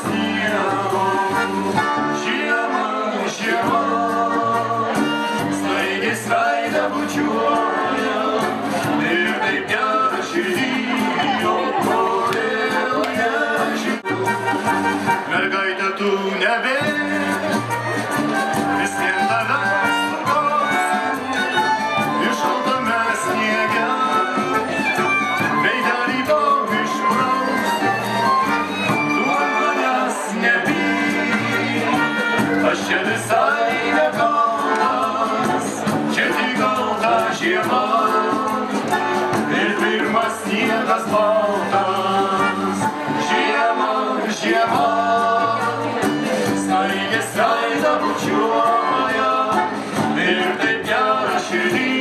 sniego. Žiema, žiema, staigiai skraido bučiuoja, ir taip gera širdį, o kodėl nežinau. Mergaitė, tu nebėk, vis vien tavęs sugausiu, iššaltame sniege, veidelį tau išprausiu. Tu ant manęs nepyk, aš čia visai nekaltas, čia tik kalta žiema, ir pirmas sniegas baltas. Žiema, žiema, staigiai skraido bučiuoja, ir taip gera širdį,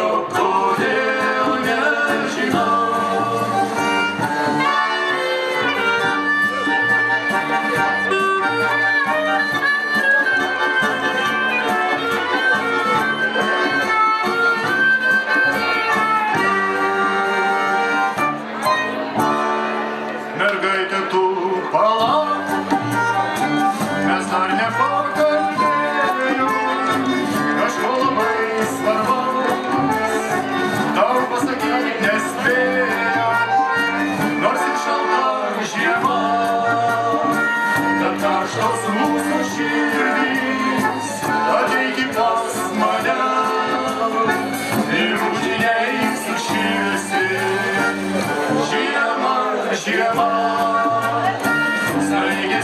o kodėl nežinau. Mergaitė, tu palauk, mes dar nepakalbėjom, kažko labai svarbaus, tau pasakyti nespėjom, nors ir šalta žiema, tad karštos mūsų širdys, ateiki pas mane, ir rūžiniai sušilsi. Žiema, žiema, staigiai